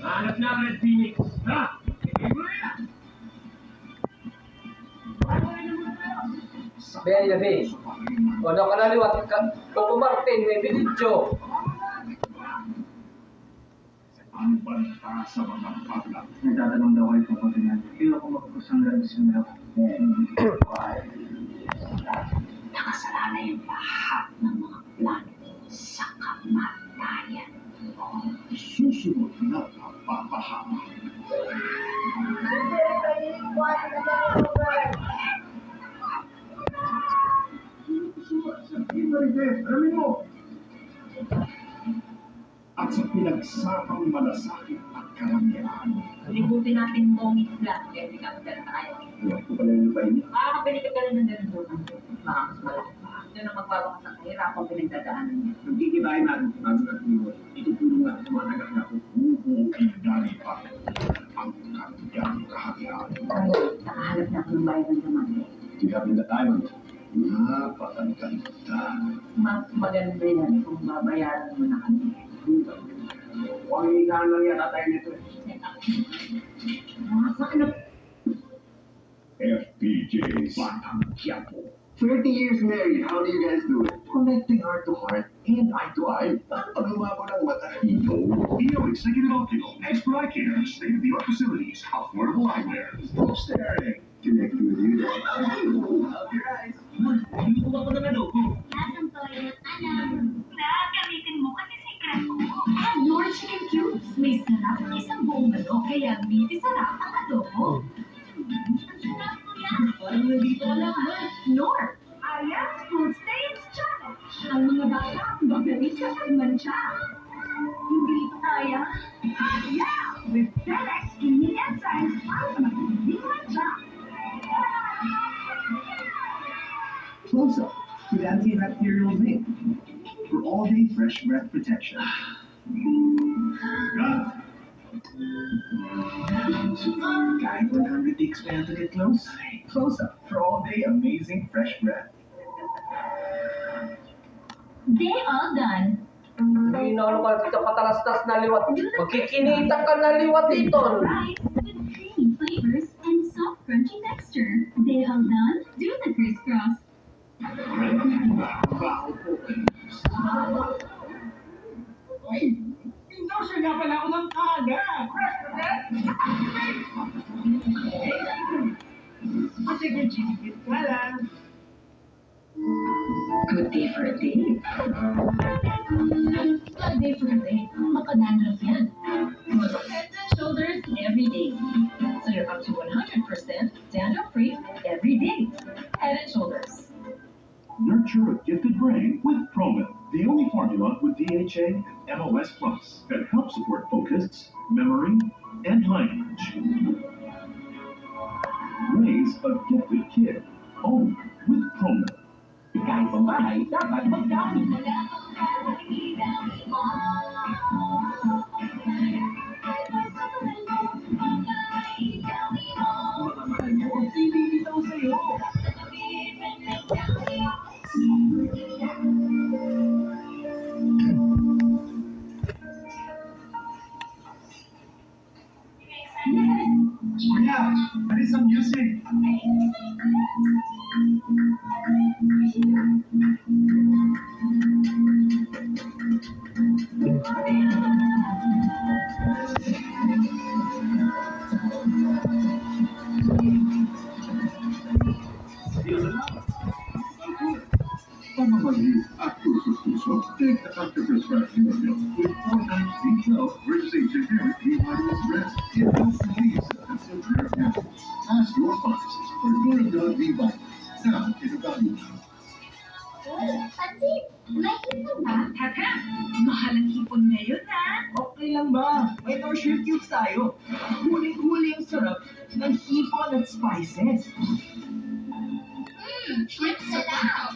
Hanap na ang Red Phoenix. Ha? Ibigay mo na yan. Bea, Bea. O, doon ka naliwat. Coco Martin, may binidyo. Ang banta sa mga pagla. Nagtatanong daw kayo tungkol din. Hindi ako magkusang sa mga Nakasalalay ang lahat ng mga plano sa kamatayan. Susunod na napapahama. Alamin mo! At sa pinagsapang malasakit at karangyaan. Libutin natin mong plan kaya hindi kami dala tayo. Huwag ko pala yung painit. Makakapili ka pala ng ganun doon. Baka mas malaki pa. Doon ang magbabakas ng kahirapang pinagdadaanan niya. Nagkikibahin natin sa bago natin yun. Itutulong natin sa mga nagagap. Bubuking dali pa ang kanyang kaharian. Nakahanap na ako ng bayan ng diamante. You have in the diamond. Napakaganda. Mas maganda yan kung babayaran mo na kami. Huwag hihingaan lang yata tayo nito eh. Saan na? FPJ Batang Quiapo. 30 years married, how do you guys do it? Connecting heart to heart and eye to eye. Pagluwa ko ng mata. EO Executive Optical. Extra Eye Care. State-of-the-art facilities. Affordable eyewear. Stop staring. Connecting with you then. Help your eyes. Hindi ko ba pa na loko? Lasang toilet, alam. Gamitin mo kasi secret ko. Add Nor Chicken Cubes. May sarap ng isang buong manok, kaya miti sarap ang adobo. Ang sarap ko yan. Parang nandito ka lang, ha? Nor, Aya's Food Stains Challenge. Ang mga bata, magaling sa pagmantsa. Hindi ito kaya. Aya! With FedEx, hindi enzymes para sa matinding mantsa. Close up with antibacterial zinc for all-day fresh breath protection. Kahit 100 takes pa yan to get close. Close up for all-day amazing fresh breath. They all done. Hindi na ano ka dito patalastas na liwat. Magkikinita ka na liwat dito. Rice with creamy flavors and soft crunchy texture. They all done. Do the crisscross. Uy! Endorser nga pala ako ng kaga! Kasi kung chinikit ka lang. Good day for a day. Good day for a day. Makadandruff yan. Head and shoulders every day. So you're up to 100% dandruff-free every day. Head and shoulders. Nurture a gifted brain with Promil, the only formula with DHA and MOS Plus that helps support focus, memory, and language. Raise a gifted kid. Only with Promil. Kahit ang bahay, dapat magdami. Mga mahal mo, hindi ito sa'yo. Yeah, that is some music. Pamamali at puso-puso, take the doctor prescribed Imodium with 4 times B12 versus a generic B-Virus rest. It helps relieve symptoms of nerve damage. Ask your pharmacist for Durandot B-Virus. Now, in evaluation. Pansit, may hipon ba? Teka, mahal ang hipon ngayon, ha? Okay lang ba? May torture cubes tayo. Huling-huli ang sarap ng hipon at spices. Shrimp sabaw.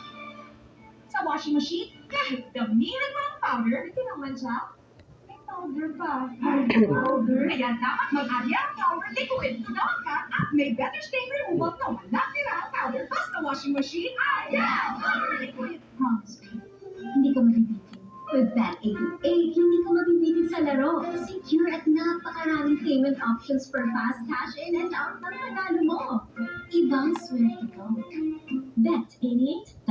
Sa washing machine, kahit damihan mo ang powder, hindi naman siya. May powder pa. Powder? Kaya dapat mag-alya ang powder liquid. Tawag ka at may better stain removal na wala tira ang powder. Basta washing machine, alya! Powder liquid. Promise me, hindi ka mabibitin. With Bat 88, hindi ka mabibitin sa laro. Secure at napakaraming payment options for fast cash in and out ng panalo mo. Ibang swerte ko. Bet 88